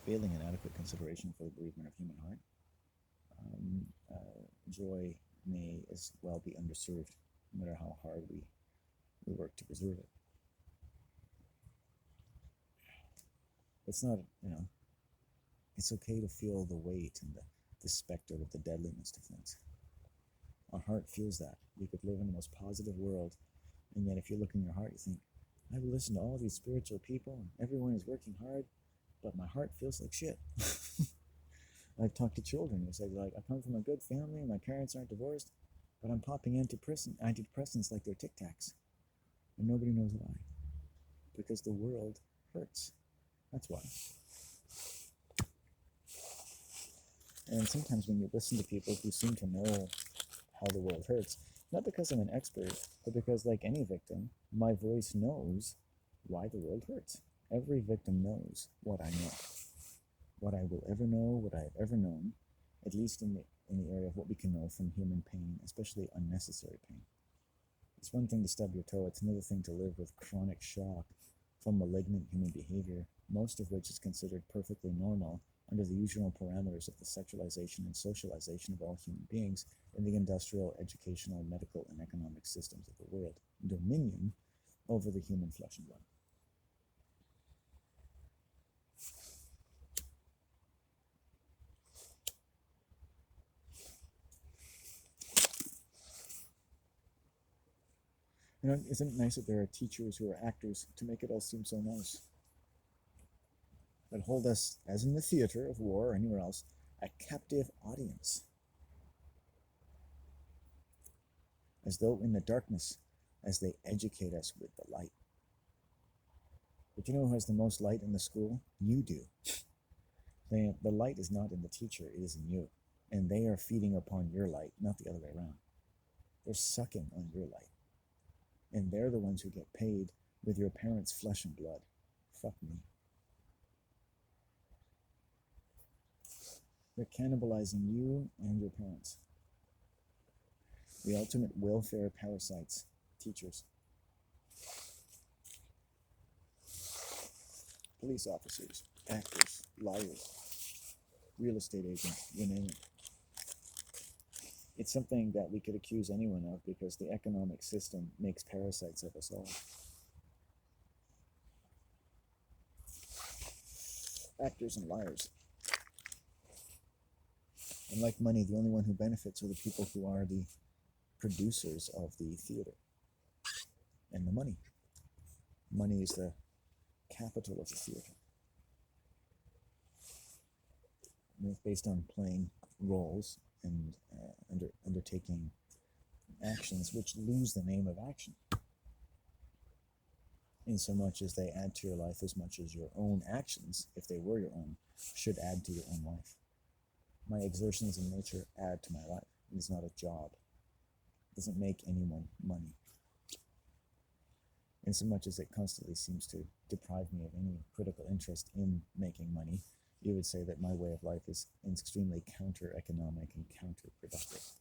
failing in adequate consideration for the bereavement of human heart, joy may as well be underserved, no matter how hard we work to preserve it. It's not, it's okay to feel the weight and the specter of the deadliness to things. Our heart feels that. You could live in the most positive world, and yet if you look in your heart, you think, I would listen to all these spiritual people, and everyone is working hard, but my heart feels like shit. I've talked to children who say, like, I come from a good family, my parents aren't divorced, but I'm popping antidepressants like they're Tic Tacs, and nobody knows why. Because the world hurts. That's why. And sometimes when you listen to people who seem to know how the world hurts, not because I'm an expert, but because, like any victim, my voice knows why the world hurts. Every victim knows what I know, what I will ever know, what I have ever known, at least in the area of what we can know from human pain, especially unnecessary pain. It's one thing to stub your toe, it's another thing to live with chronic shock from malignant human behavior, most of which is considered perfectly normal under the usual parameters of the sexualization and socialization of all human beings in the industrial, educational, medical, and economic systems of the world, dominion over the human flesh and blood. Isn't it nice that there are teachers who are actors to make it all seem so nice? That hold us, as in the theater of war or anywhere else, a captive audience. As though in the darkness, as they educate us with the light. But you know who has the most light in the school? You do. The light is not in the teacher, it is in you. And they are feeding upon your light, not the other way around. They're sucking on your light. And they're the ones who get paid with your parents' flesh and blood. Fuck me. They're cannibalizing you and your parents. The ultimate welfare parasites, teachers. Police officers, actors, liars, real estate agents, you name it. It's something that we could accuse anyone of because the economic system makes parasites of us all. Actors and liars. And like money, the only one who benefits are the people who are the producers of the theater. And the money. Money is the capital of the theater. And it's based on playing roles and undertaking actions which lose the name of action. In so much as they add to your life as much as your own actions, if they were your own, should add to your own life. My exertions in nature add to my life. It is not a job. It doesn't make anyone money. In so much as it constantly seems to deprive me of any critical interest in making money, you would say that my way of life is extremely counter-economic and counterproductive.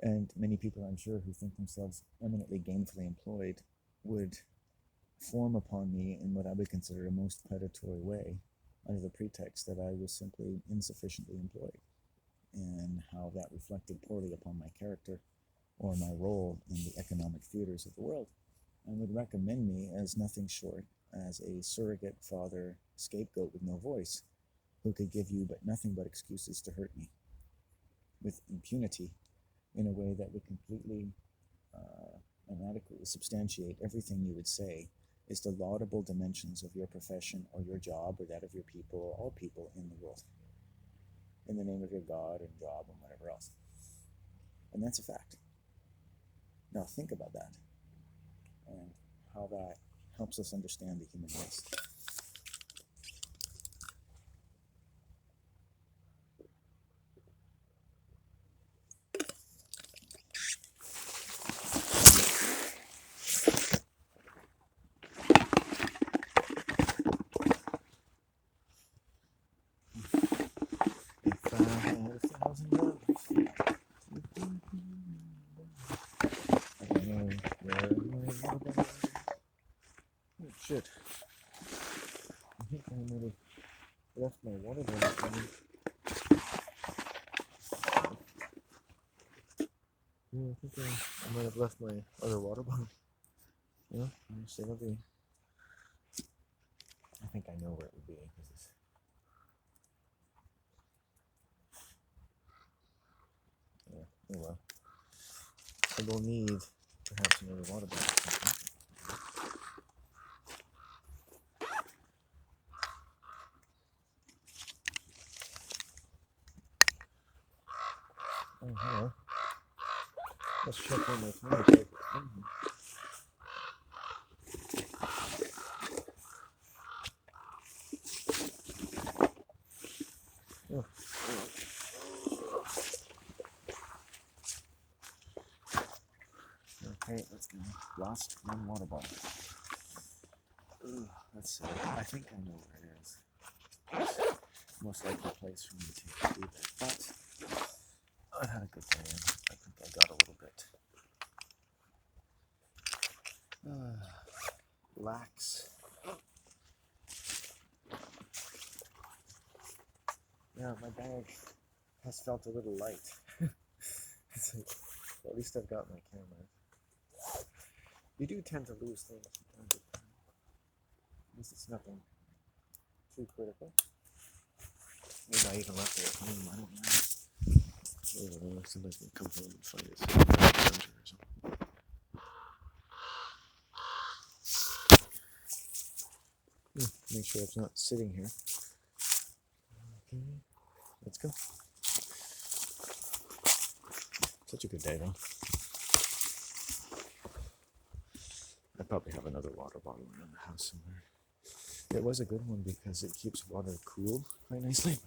And many people, I'm sure, who think themselves eminently gainfully employed would form upon me in what I would consider a most predatory way under the pretext that I was simply insufficiently employed, and how that reflected poorly upon my character or my role in the economic theaters of the world, and would recommend me as nothing short as a surrogate father scapegoat with no voice, who could give you nothing but excuses to hurt me with impunity in a way that would completely and adequately substantiate everything you would say is the laudable dimensions of your profession or your job or that of your people or all people in the world, in the name of your God and job and whatever else. And that's a fact. Now think about that and how that helps us understand the human race. If I had 1,000 dollars, I don't know where my shit. think I might have left my water bottle. Yeah, I think I might have left my other water bottle. Yeah, actually, let me. I think I know where it would be. Yeah, oh well. I will need perhaps another water bottle. Oh, hello. Let's check on my toilet paper. Oh. Okay, let's go. Lost one water bottle. Let's see. I think I know where it is. Most likely place for me to do that. But I've had a good day and I think I got a little bit lax. Yeah, my bag has felt a little light. It's like, well, at least I've got my camera. You do tend to lose things from time to time. At least it's nothing too critical. Maybe I even left it at home, I don't know. I don't know, sometimes we'll come home and find it or something. Make sure it's not sitting here. Okay, let's go. Such a good day though. I probably have another water bottle around the house somewhere. It was a good one because it keeps water cool quite nicely.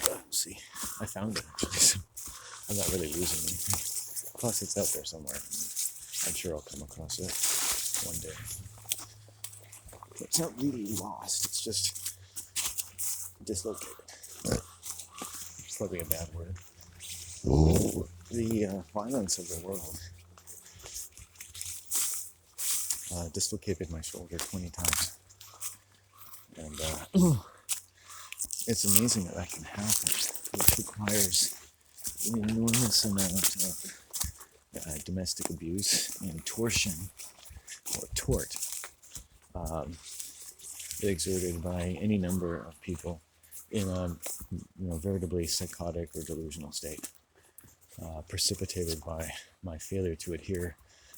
We'll see. I found it actually, so I'm not really losing anything. Plus, it's out there somewhere. I'm sure I'll come across it one day. It's not really lost, it's just dislocated. It's probably a bad word. The violence of the world dislocated my shoulder 20 times. And it's amazing that can happen. It requires an enormous amount of domestic abuse and torsion, or tort, exerted by any number of people in a veritably psychotic or delusional state, precipitated by my failure to adhere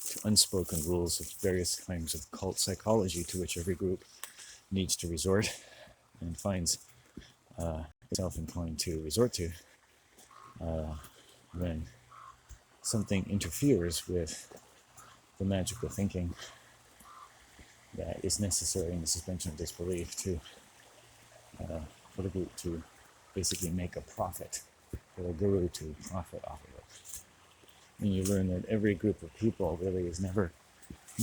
to unspoken rules of various kinds of cult psychology to which every group needs to resort and finds itself inclined to resort to when something interferes with the magical thinking that is necessary in the suspension of disbelief to for the group to basically make a profit, for the guru to profit off of it. And you learn that every group of people really is never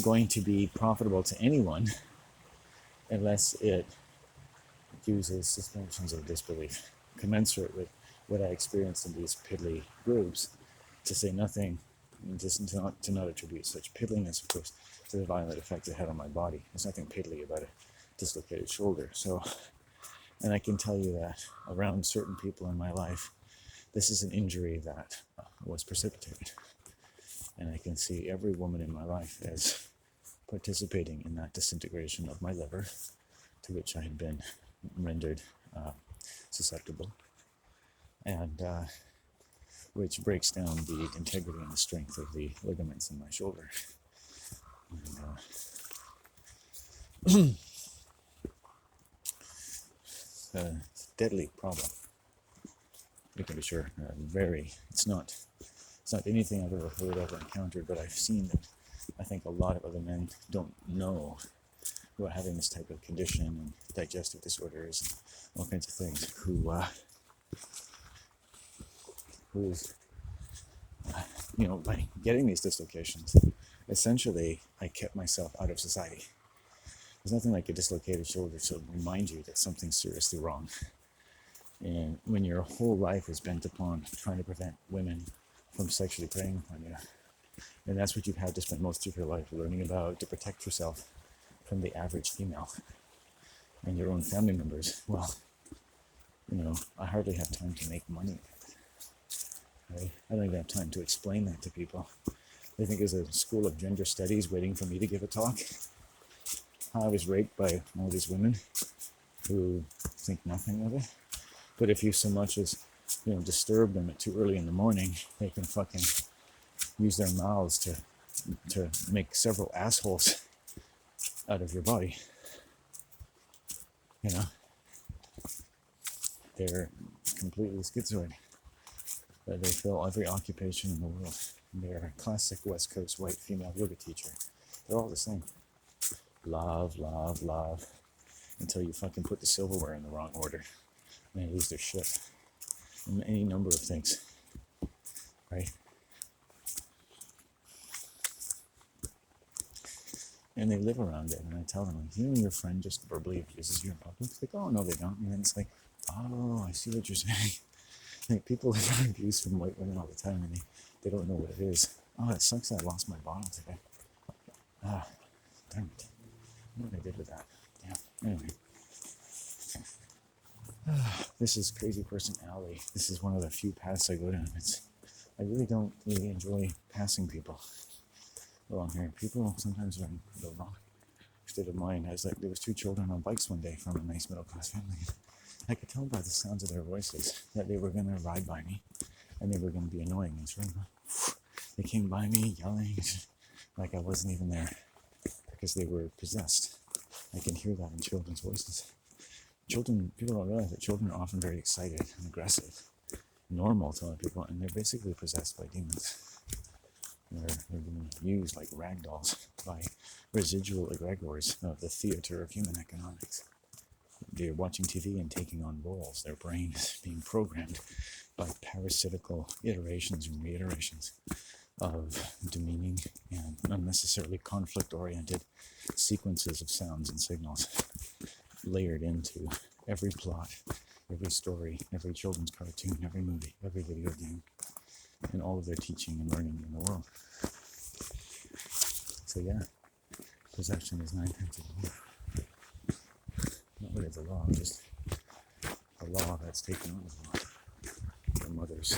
going to be profitable to anyone unless it uses suspensions of disbelief commensurate with what I experienced in these piddly groups, to say nothing, just to not attribute such piddliness, of course, to the violent effect it had on my body. There's nothing piddly about a dislocated shoulder. So, and I can tell you that around certain people in my life, this is an injury that was precipitated. And I can see every woman in my life as participating in that disintegration of my liver, to which I had been rendered susceptible, and which breaks down the integrity and the strength of the ligaments in my shoulder. And, it's a deadly problem. You can be sure. It's not anything I've ever heard of or encountered, but I've seen that I think a lot of other men don't know, who are having this type of condition and digestive disorders and all kinds of things, who's by getting these dislocations, essentially I kept myself out of society. There's nothing like a dislocated shoulder to remind you that something's seriously wrong. And when your whole life is bent upon trying to prevent women from sexually preying upon you, and that's what you've had to spend most of your life learning about to protect yourself from the average female. and your own family members, well, I hardly have time to make money. Right? I don't even have time to explain that to people. They think there's a school of gender studies waiting for me to give a talk. I was raped by all these women who think nothing of it. But if you so much as, disturb them at too early in the morning, they can fucking use their mouths to make several assholes out of your body. They're completely schizoid. They fill every occupation in the world. They're a classic West Coast white female yoga teacher. They're all the same. Love, love, love. Until you fucking put the silverware in the wrong order. And they lose their shit. And any number of things. Right? And they live around it. And I tell them, like, you and your friend just verbally abuses you in public. It's like, oh, no, they don't. And then it's like, oh, I see what you're saying. Like, people live on abuse from white women all the time, and they don't know what it is. Oh, it sucks that I lost my bottle today. Ah, darn it. I don't know what I did with that. Yeah, anyway. This is Crazy Person Alley. This is one of the few paths I go down. I really don't really enjoy passing people along here. People sometimes are in the wrong state of mind. There was 2 children on bikes one day from a nice middle-class family. I could tell by the sounds of their voices that they were going to ride by me and they were going to be annoying. And sure enough, they came by me yelling like I wasn't even there because they were possessed. I can hear that in children's voices. People don't realize that children are often very excited and aggressive, normal to other people, and they're basically possessed by demons. They're being used like rag dolls by residual egregores of the theater of human economics. They're watching TV and taking on roles. Their brain is being programmed by parasitical iterations and reiterations of demeaning and unnecessarily conflict-oriented sequences of sounds and signals layered into every plot, every story, every children's cartoon, every movie, every video game, and all of their teaching and learning in the world. So yeah, possession is 9 times a law. Not that it's a law, just a law that's taken on as law. The mother's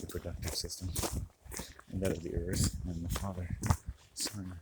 reproductive system, and that of the earth, and the father, son.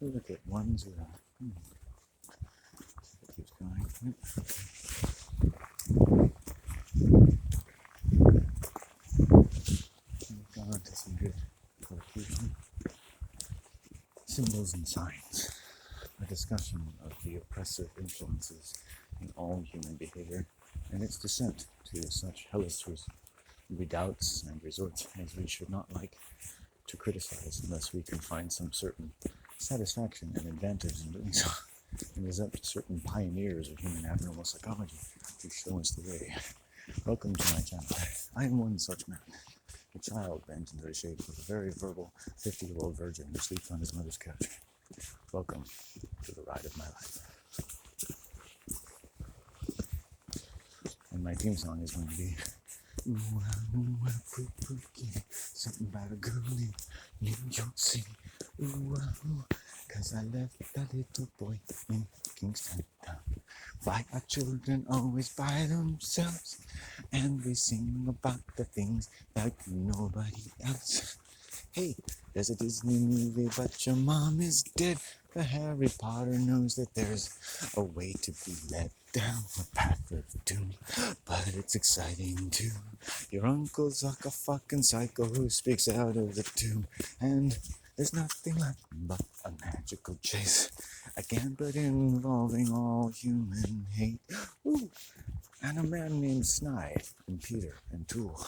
Look at 1 0. It keeps going. We've gone on to some good collocation. Symbols and signs. A discussion of the oppressive influences in all human behavior and its descent to such hellish redoubts and resorts as we should not like to criticize unless we can find some certain satisfaction and advantage in doing so. It is up to certain pioneers of human abnormal psychology to show us the way. Welcome to my channel. I am one such man, a child bent into the shape of a very verbal 50-year-old virgin who sleeps on his mother's couch. Welcome to the ride of my life. And my theme song is going to be something about a girl in New York City. Cause I left a little boy in Kingston Town. Why are children always by themselves? And they sing about the things like nobody else. Hey, there's a Disney movie, but your mom is dead. The Harry Potter knows that there's a way to be led down the path of doom, but it's exciting too. Your uncle's like a fucking psycho who speaks out of the tomb, and there's nothing left but a magical chase. A gambit involving all human hate. Ooh, and a man named Snide, and Peter, and Tool,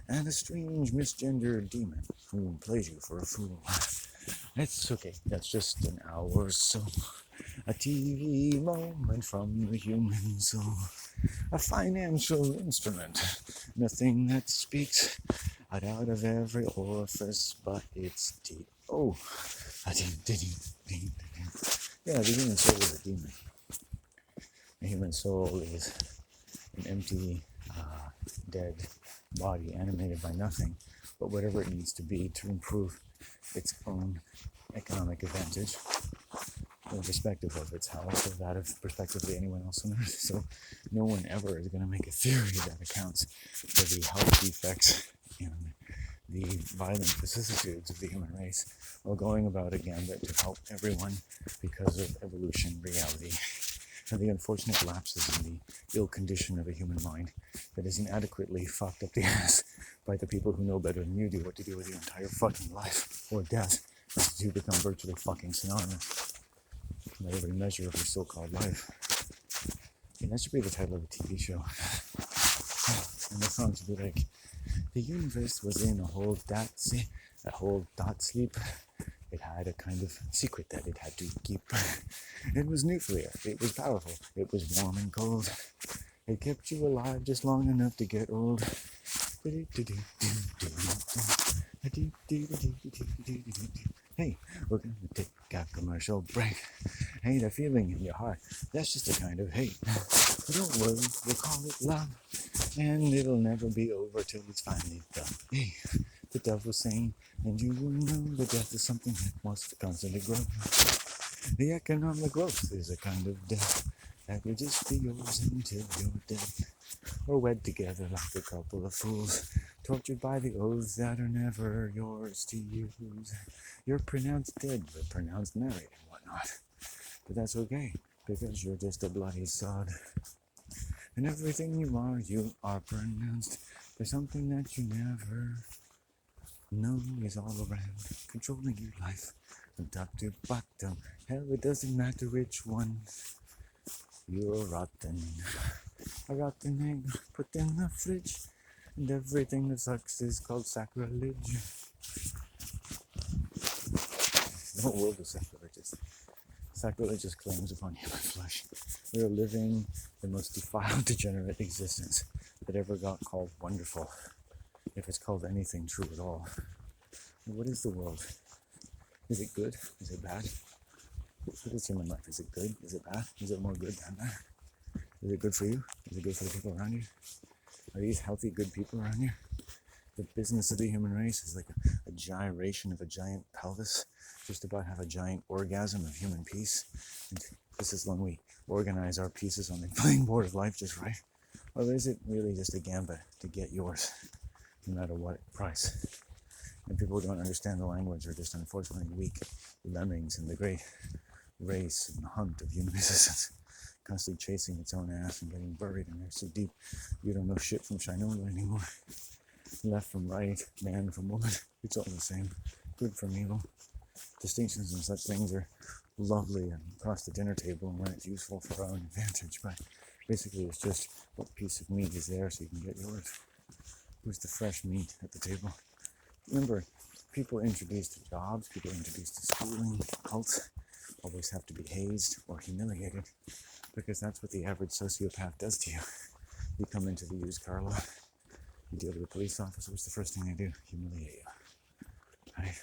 and a strange misgendered demon who plays you for a fool. It's okay, that's just an hour or so. A TV moment from the human soul. A financial instrument. Nothing that speaks out of every orifice but its teeth. Oh, yeah, the human soul is a demon. The human soul is an empty, dead body animated by nothing but whatever it needs to be to improve its own economic advantage, irrespective of its health or that of prospectively anyone else on earth. So no one ever is going to make a theory that accounts for the health defects and the violent vicissitudes of the human race, while going about a gambit to help everyone because of evolution, reality, and the unfortunate lapses in the ill condition of a human mind that is inadequately fucked up the ass by the people who know better than you do what to do with your entire fucking life or death, as the two become virtually fucking synonymous by every measure of your so-called life. And that should be the title of a TV show. And the song should be like, the universe was in a whole dot sleep. It had a kind of secret that it had to keep. It was nuclear. It was powerful. It was warm and cold. It kept you alive just long enough to get old. Hey, we're going to take a commercial break. Hey, that feeling in your heart, that's just a kind of hate. But don't worry, we'll call it love. And it'll never be over till it's finally done. Hey, the devil's saying, and you will know that death is something that wants to constantly grow. The economic growth is a kind of death that will just be yours until you're dead. Or wed together like a couple of fools, tortured by the oaths that are never yours to use. You're pronounced dead, but pronounced married and whatnot. But that's okay, because you're just a bloody sod. And everything you are pronounced by something that you never know is all around, controlling your life from top to bottom. Hell, it doesn't matter which one. You're rotten. A rotten egg put in the fridge, and everything that sucks is called sacrilege. The whole world is sacrilegious. Sacrilegious claims upon human flesh. We are living the most defiled, degenerate existence that ever got called wonderful, if it's called anything true at all. What is the world? Is it good? Is it bad? What is human life? Is it good? Is it bad? Is it more good than bad? Is it good for you? Is it good for the people around you? Are these healthy, good people around you? The business of the human race is like a gyration of a giant pelvis, just about have a giant orgasm of human peace. And this is when we organize our pieces on the playing board of life just right. Or is it really just a gambit to get yours, no matter what price? And people who don't understand the language are just unfortunately weak lemmings in the great race and hunt of human existence, constantly chasing its own ass and getting buried in there so deep you don't know shit from Shinola anymore. Left from right, man from woman, it's all the same. Good from evil. Distinctions and such things are lovely and across the dinner table and when it's useful for our own advantage, but basically it's just what piece of meat is there so you can get yours. Who's the fresh meat at the table? Remember, people introduced to jobs, people introduced to schooling, cults, always have to be hazed or humiliated, because that's what the average sociopath does to you. You come into the used car lot, you deal with a police officer, what's the first thing they do? Humiliate you. Right?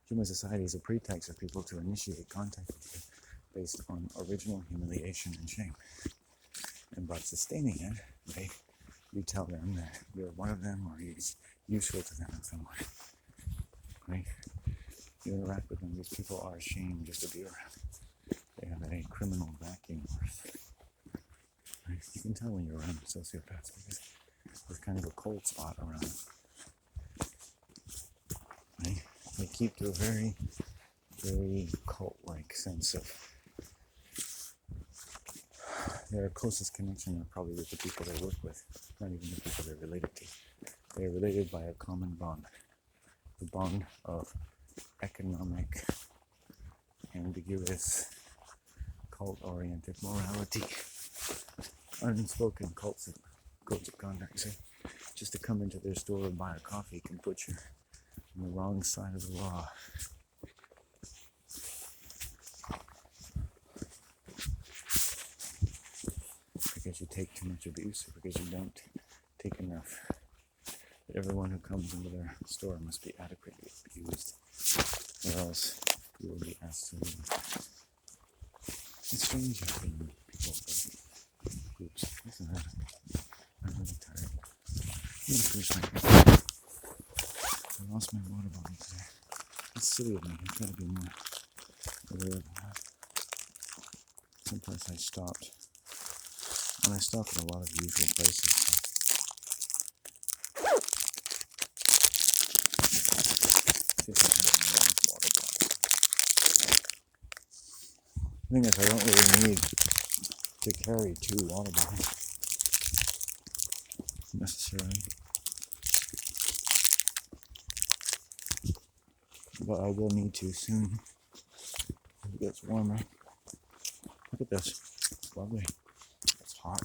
Human society is a pretext for people to initiate contact with you based on original humiliation and shame. And by sustaining it, right, you tell them that you're one of them or you're useful to them in some way. Right? You interact with them, these people are ashamed just to be around. They have a criminal backing worth. Right? You can tell when you're around sociopaths because there's kind of a cold spot around them. Right? They keep to a very very cult-like sense of their closest connection are probably with the people they work with, not even the people they're related to. They're related by a common bond, the bond of economic, ambiguous, cult-oriented morality, unspoken codes of conduct. So just to come into their store and buy a coffee can put you on the wrong side of the law. Because you take too much abuse, or because you don't take enough. But everyone who comes into their store must be adequately abused, or else you will be asked to leave. It's strange how people groups, isn't it? I'm really tired. I'm gonna finish my coffee. I lost my water bottle today. It's silly of me. I've got to be more aware of that. Someplace I stopped. And I stop at a lot of usual places. So. Water bottle. The thing is, I don't really need to carry 2 water bottles necessarily. But I will need to soon as it gets warmer. Look at this. It's lovely. It's hot.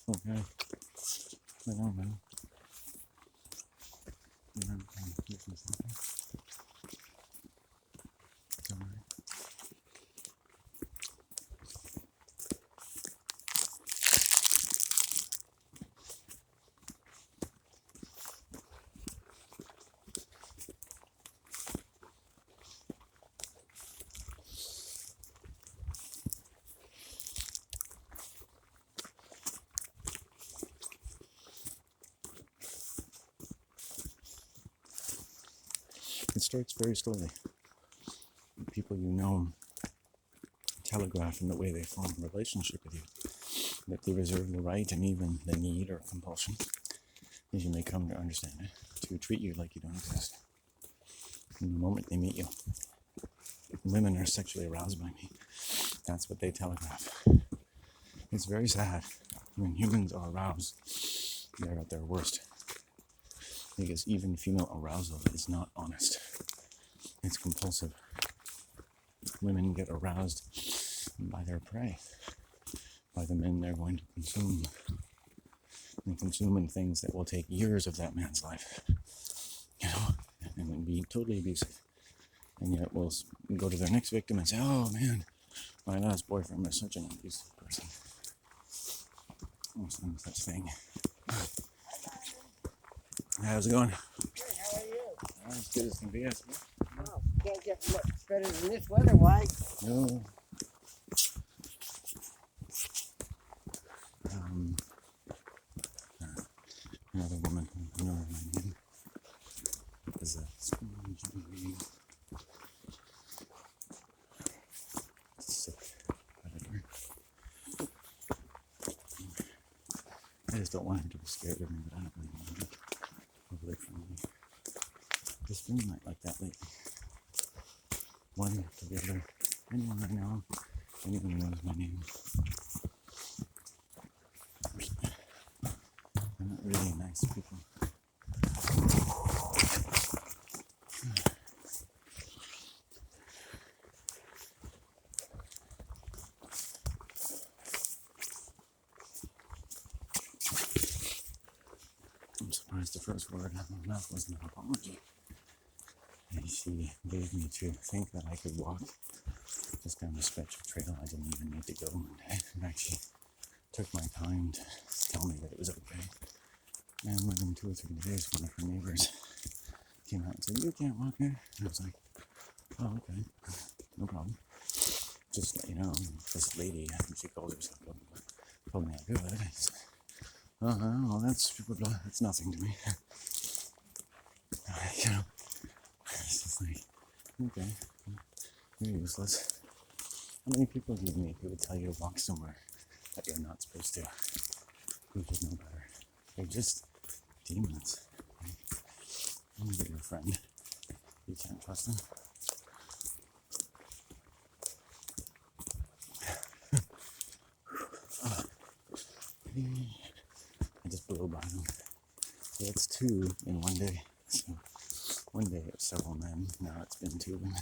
Okay. Hang on, man. It starts very slowly. People you know telegraph in the way they form a relationship with you that they reserve the right and even the need or compulsion, as you may come to understand it, to treat you like you don't exist. From the moment they meet you, women are sexually aroused by me. That's what they telegraph. It's very sad. When humans are aroused, they're at their worst. Because even female arousal is not honest. It's compulsive. Women get aroused by their prey, by the men they're going to consume. They consume in things that will take years of that man's life, and then be totally abusive. And yet we'll go to their next victim and say, oh man, my last boyfriend was such an abusive person. There's no such thing. How's it going? Good, how are you? As good as can be, I suppose. Wow, can't get much better than this weather-wise. No. Another woman who knows my name is a sick predator. I just don't want him to be scared of me, but I don't really want him away from me. It's been like that lately. One together, anyone I know, anyone who knows my name. They're not really nice people. I'm surprised the first word out of my mouth wasn't an apology. And she gave me to think that I could walk just down a stretch of trail I didn't even need to go. And actually took my time to tell me that it was okay. And within 2 or 3 days, one of her neighbors came out and said, you can't walk here. And I was like, oh, okay, no problem. Just let you know, this lady, I think she called herself, told me I could. I said, well, that's nothing to me. It's like, okay, you're useless. How many people do you meet who would tell you to walk somewhere that you're not supposed to? Who should know better? They're just demons. Right? I'm gonna be your friend. You can't trust them. I just blew by them. So it's 2 in one day. So one day it was several men. Now it's been 2 women.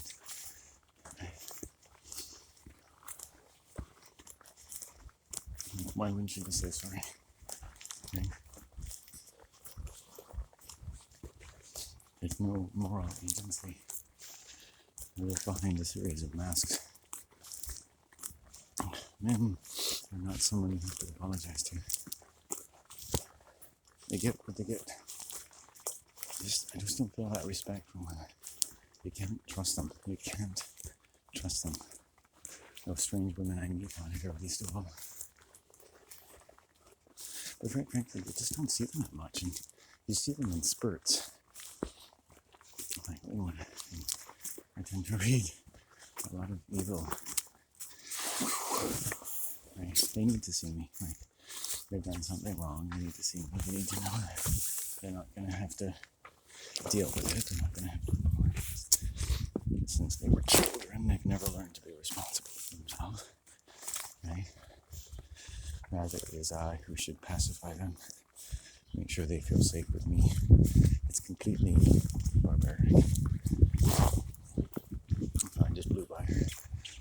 Why wouldn't you just say sorry? Right? There's no moral agency. We live behind a series of masks. Men are not someone you have to apologize to. They get what they get. I just don't feel that respect from women. You can't trust them. You can't trust them. Those strange women I meet on here, least of all. But frankly, you just don't see them that much, and you see them in spurts. Like, oh, I tend to read a lot of evil. Right? They need to see me. Like, they've done something wrong. They need to see me. They need to know that they're not going to have to deal with it. They're not going to have to. Since they were children, they've never learned to be responsible for themselves. Right? Rather, it is I who should pacify them, make sure they feel safe with me. It's completely barbaric. I just blew by her.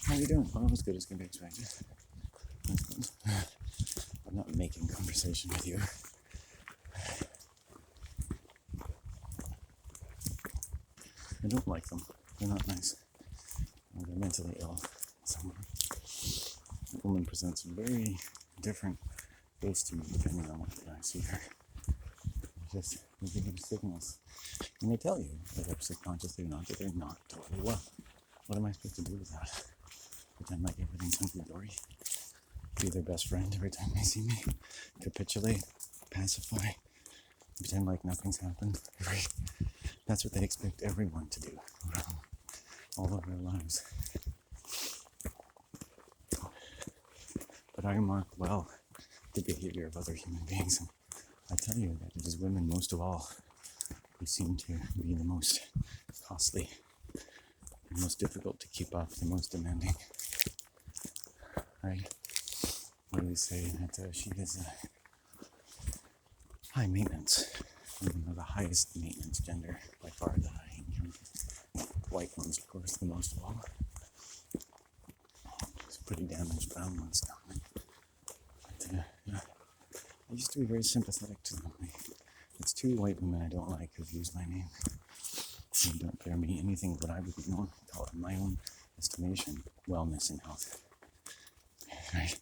How are you doing? Well, as good as can be expected. I'm not making conversation with you. I don't like them. They're not nice. They're mentally ill. Someone. The woman presents a very different face to me depending on what I see her. Just they give you signals. And they tell you whether subconsciously or not that they're not totally well. What am I supposed to do with that? Pretend like everything's hunky-dory? Be their best friend every time they see me? Capitulate? Pacify? Pretend like nothing's happened? That's what they expect everyone to do all of their lives. But I mark well the behavior of other human beings, and I tell you that it is women most of all who seem to be the most costly, the most difficult to keep up, the most demanding. Right? What do we say? That she is high maintenance, the highest maintenance gender by far that I encounter. White ones, of course, the most of all. It's pretty damaged brown ones now. But, yeah. I used to be very sympathetic to them. It's 2 white women I don't like who've used my name. They don't bear me anything but I would be known, call it in my own estimation, wellness and health. Right?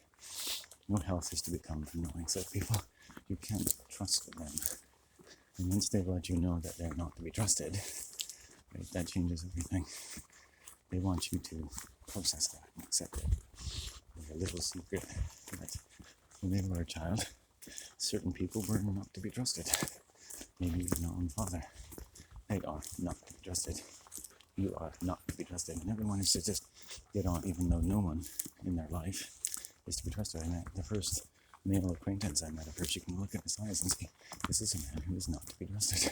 No health is to become from knowing such people. You can't trust them. And once they've let you know that they're not to be trusted, right, that changes everything. They want you to process that and accept it. There's a little secret that when they were a child, certain people were not to be trusted. Maybe your own father. They are not to be trusted. You are not to be trusted. And everyone is to just get on, even though no one in their life is to be trusted. I met the first male acquaintance I met of her. She can look at his eyes and say, this is a man who is not to be trusted.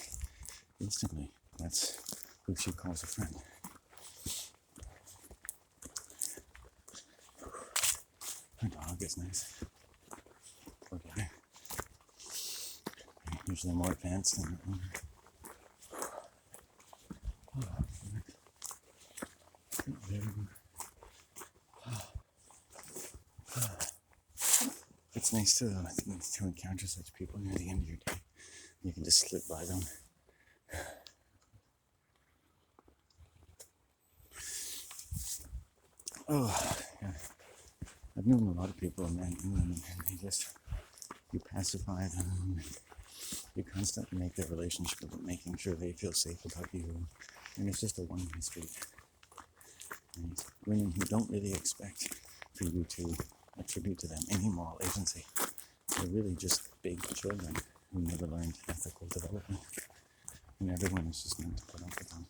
Instantly, that's who she calls a friend. Her dog is nice. Poor guy. Usually more advanced than the owner. It's nice to encounter such people near the end of your day. You can just slip by them. Oh, yeah. I've known a lot of people, men and women, and you pacify them. You constantly make their relationship about making sure they feel safe about you. And it's just a one-way street. And women who don't really expect for you to attribute to them any moral agency. They're really just big children who never learned ethical development. And everyone is just meant to put up with them.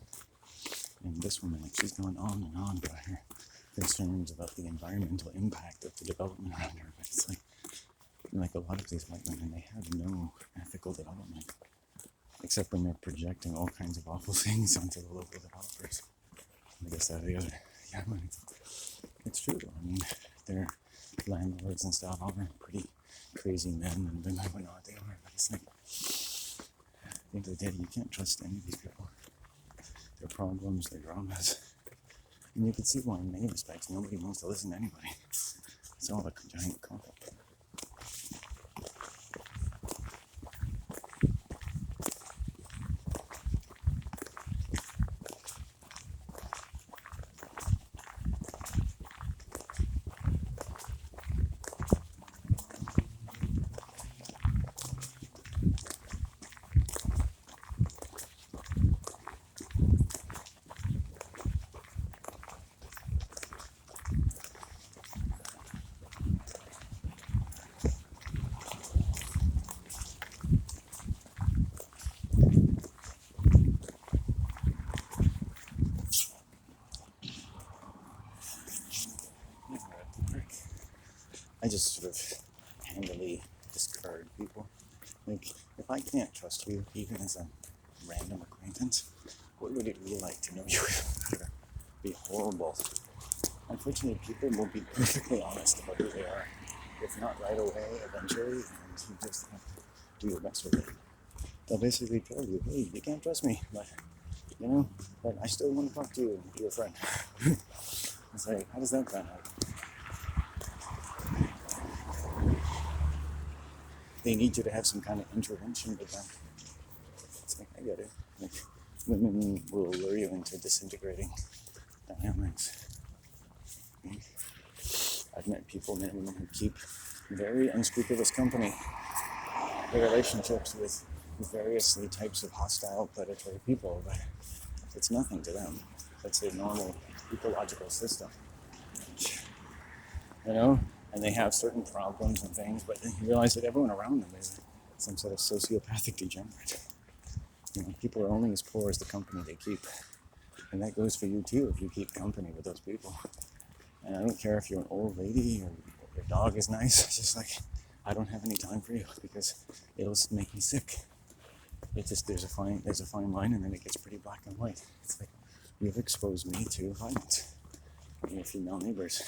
And this woman, like, she's going on and on about her concerns about the environmental impact of the development around her. But it's like a lot of these white women, they have no ethical development, except when they're projecting all kinds of awful things onto the local developers. I guess that or the other. Yeah, but it's true. I mean, their landlords and stuff are pretty crazy men and women, whatnot. They are. But it's like, at the end of the day, you can't trust any of these people. Their problems, their dramas. And you can see why, in many respects, nobody wants to listen to anybody. It's all a giant cop. I just sort of handily discard people. Like, if I can't trust you, even as a random acquaintance, what would it be like to know you would be horrible? Unfortunately, people will be perfectly honest about who they are. If not right away, eventually, and you just have to do your best with it. They'll basically tell you, hey, you can't trust me, but, you know, but I still want to talk to you and be your friend. It's like, how does that pan out? They need you to have some kind of intervention with them. It's like, I get it. Like, women will lure you into disintegrating dynamics. I've met people, men and women, who keep very unscrupulous company. Their relationships with variously types of hostile, predatory people, but it's nothing to them. That's their normal ecological system. You know? And they have certain problems and things, but then you realize that everyone around them is some sort of sociopathic degenerate. You know, people are only as poor as the company they keep. And that goes for you too, if you keep company with those people. And I don't care if you're an old lady or your dog is nice. It's just like, I don't have any time for you because it'll make me sick. It just, there's a fine line, and then it gets pretty black and white. It's like, you've exposed me to violence. Your female neighbors.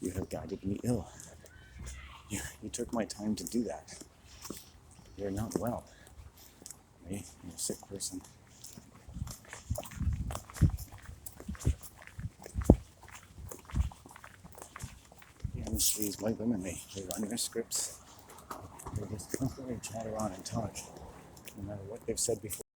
You have guided me ill. You took my time to do that. You're not well. Right? You're a sick person. And these white women, they run their scripts. They just constantly chatter on and talk, no matter what they've said before.